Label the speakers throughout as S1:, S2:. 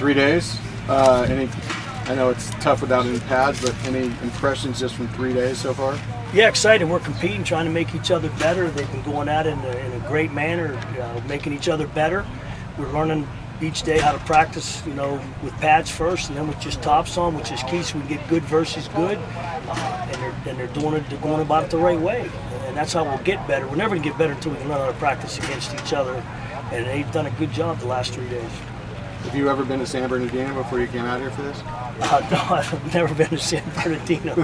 S1: 3 days. I know it's tough without any pads, but any impressions just from 3 days so far?
S2: Yeah, excited. We're competing, trying to make each other better. They've been going at it in a great manner, making each other better. We're learning each day how to practice, with pads first, and then with just tops on, which is key, so we can get good versus good. And they're going about it the right way, and that's how we'll get better. We're never gonna get better until we can learn how to practice against each other, and they've done a good job the last 3 days.
S1: Have you ever been to San Bernardino before you came out here for this?
S2: No, I've never been to San Bernardino.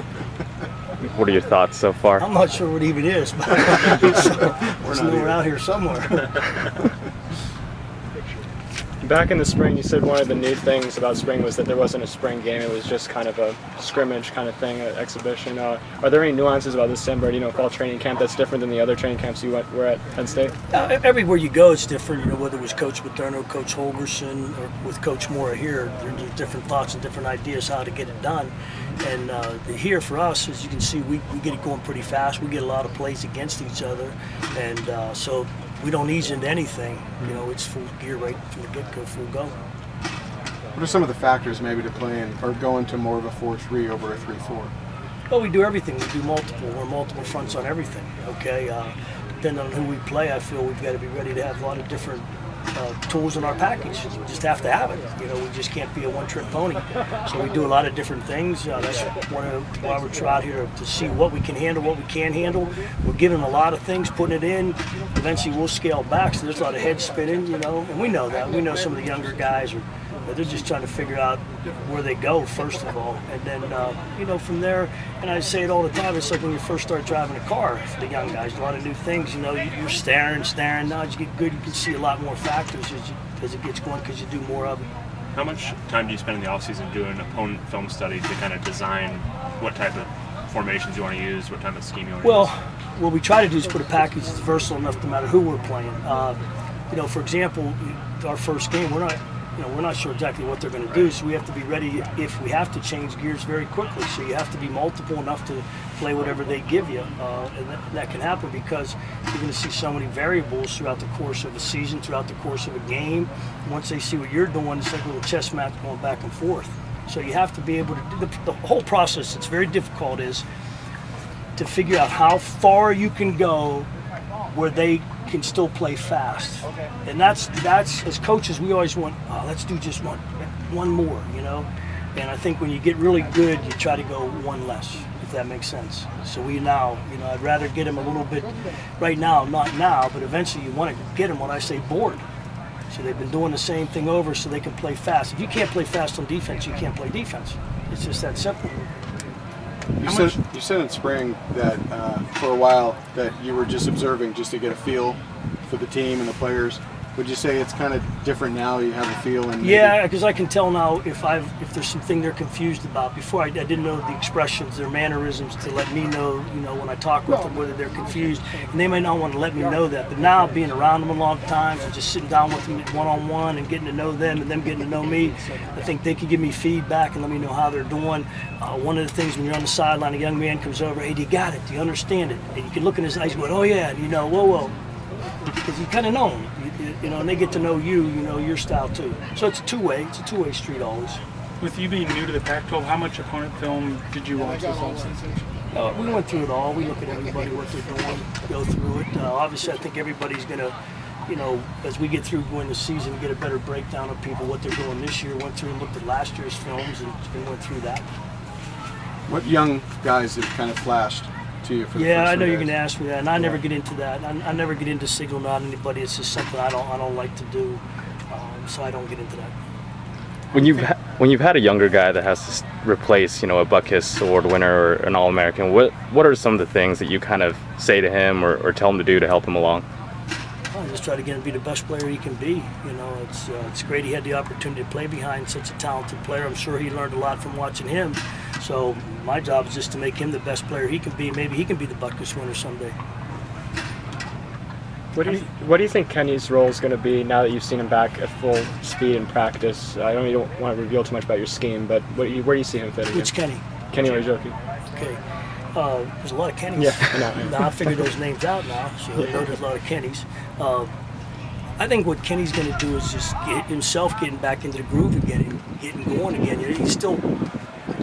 S3: What are your thoughts so far?
S2: I'm not sure what it even is, but we're out here somewhere.
S4: Back in the spring, you said one of the new things about spring was that there wasn't a spring game. It was just kind of a scrimmage kind of thing, an exhibition. Are there any nuances about this San Bernardino fall training camp that's different than the other training camps you were at Penn State?
S2: Everywhere you go, it's different. Whether it was Coach Materno, Coach Holgerson, or with Coach Mora here, there's different thoughts and different ideas how to get it done. And here for us, as you can see, we get it going pretty fast. We get a lot of plays against each other, and so we don't ease into anything. It's full gear right from the get-go, full go.
S1: What are some of the factors maybe to playing or going to more of a 4-3 over a 3-4?
S2: Well, we do everything. We do multiple. We're multiple fronts on everything. Okay, depending on who we play, I feel we've got to be ready to have a lot of different tools in our package. We just have to have it. We just can't be a one-trick pony. So we do a lot of different things. That's why we're out here to see what we can handle, what we can't handle. We're giving them a lot of things, putting it in. Eventually, we'll scale back. So there's a lot of head spinning, and we know that. We know some of the younger guys they're just trying to figure out where they go first of all, and then from there. And I say it all the time. It's like when you first start driving a car for the young guys. A lot of new things. You're staring. Now as you get good, you can see a lot more factors as it gets going because you do more of it.
S5: How much time do you spend in the offseason doing opponent film study to kind of design what type of formations you want to use, what type of scheme you want to use?
S2: What we try to do is put a package that's versatile enough no matter who we're playing. For example, our first game, we're not sure exactly what they're going to do, so we have to be ready if we have to change gears very quickly. So you have to be multiple enough to play whatever they give you, and that can happen because you're going to see so many variables throughout the course of a season, throughout the course of a game. Once they see what you're doing, it's like a little chess match going back and forth. So you have to be able to do the whole process. It's very difficult is to figure out how far you can go where they can still play fast. And that's as coaches, we always want, let's do just one more, And I think when you get really good, you try to go one less, if that makes sense. So we now, I'd rather get them a little bit, right now, not now, but eventually you want to get them when I say bored. So they've been doing the same thing over so they can play fast. If you can't play fast on defense, you can't play defense. It's just that simple.
S1: You said in spring that for a while that you were just observing just to get a feel for the team and the players. Would you say it's kind of different now? You have a feel, and
S2: yeah, because I can tell now if there's something they're confused about. Before I didn't know the expressions, their mannerisms to let me know, when I talk with them, whether they're confused, and they may not want to let me know that. But now, being around them a long time and just sitting down with them one-on-one and getting to know them and them getting to know me, I think they can give me feedback and let me know how they're doing. One of the things when you're on the sideline, a young man comes over, hey, do you got it? Do you understand it? And you can look in his eyes and go, oh yeah, and whoa. Because you kind of know them, and they get to know you, your style too. So it's a two-way street always.
S6: With you being new to the Pac-12, how much opponent film did you watch this offseason?
S2: We went through it all. We look at everybody, what they're doing, go through it. Obviously, I think everybody's going to, as we get through going the season, get a better breakdown of people, what they're doing this year. Went through and looked at last year's films and went through that.
S1: What young guys have kind of flashed to you for the
S2: Yeah,
S1: first
S2: I know
S1: 3
S2: you're
S1: days?
S2: going to ask me that, and I never get into that. I never get into signaling out anybody. It's just something I don't like to do, so I don't get into that.
S3: When you've had a younger guy that has to replace, a Buckus Award winner or an All-American, what are some of the things that you kind of say to him or tell him to do to help him along?
S2: I just try to get him to be the best player he can be. It's great he had the opportunity to play behind such a talented player. I'm sure he learned a lot from watching him. So my job is just to make him the best player he can be. Maybe he can be the Butkus winner someday.
S4: What do you think Kenny's role is going to be now that you've seen him back at full speed in practice? I know you don't want to reveal too much about your scheme, but where do you see him fitting?
S2: Which Kenny?
S4: Kenny Ojoki.
S2: Okay. There's a lot of Kennys.
S4: Yeah, I know.
S2: Now I figured those names out now, so I know there's a lot of Kennys. I think what Kenny's going to do is just get himself getting back into the groove again, and getting going again. He's still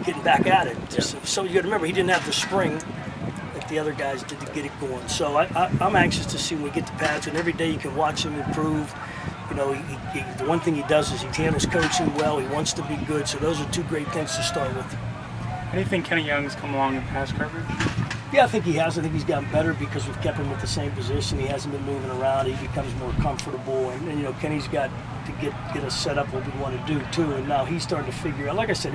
S2: getting back at it. So you got to remember, he didn't have the spring like the other guys did to get it going. So I'm anxious to see when we get to pads, and every day you can watch him improve. You know, the one thing he does is he handles coaching well. He wants to be good. So those are two great things to start with.
S6: How do you think Kenny Young's come along in pass coverage?
S2: Yeah, I think he has. I think he's gotten better because we've kept him at the same position. He hasn't been moving around. He becomes more comfortable. And you know, Kenny's got to get us set up what we want to do too. And now he's starting to figure out. Like I said,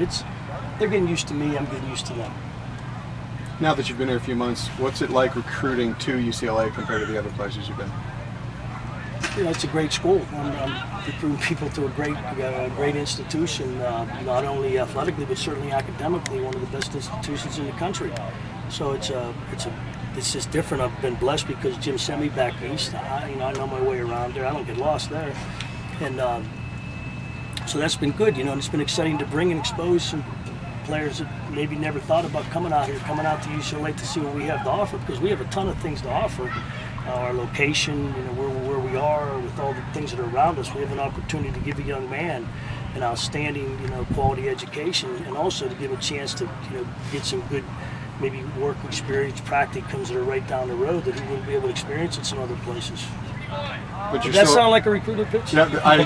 S2: they're getting used to me. I'm getting used to them.
S1: Now that you've been here a few months, what's it like recruiting to UCLA compared to the other places you've been?
S2: You know, it's a great school. I'm recruiting people to a great institution, not only athletically but certainly academically, one of the best institutions in the country. So it's just different. I've been blessed because Jim sent me back east. I know my way around there. I don't get lost there, and so that's been good. You know, and it's been exciting to bring and expose some players that maybe never thought about coming out here, coming out to UCLA to see what we have to offer, because we have a ton of things to offer. Our location, you know, where we are, with all the things that are around us, we have an opportunity to give a young man an outstanding, you know, quality education, and also to give a chance to, you know, get some good, maybe work experience, practicums that are right down the road that he wouldn't be able to experience in some other places.
S1: But
S2: Does that sound like a recruiter pitch?
S1: Yeah, I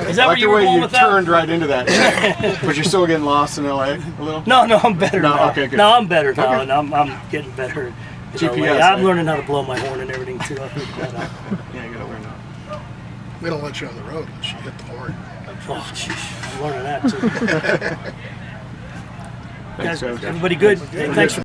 S2: Is that
S1: like
S2: where you
S1: the
S2: were
S1: way
S2: going
S1: you
S2: with that?
S1: turned right into that. But you're still getting lost in LA a little?
S2: No, I'm better
S1: No,
S2: now.
S1: okay, good.
S2: No, I'm better now,
S1: Okay.
S2: and I'm getting better.
S1: GPS,
S2: I'm
S1: eh?
S2: learning how to blow my horn and everything too. I figured that out.
S1: Yeah, you gotta learn that.
S7: We don't let you on the road unless you hit the horn.
S2: Oh, jeez, I'm learning that too.
S1: Thanks,
S2: Guys,
S1: guys.
S2: everybody good? Hey, thanks for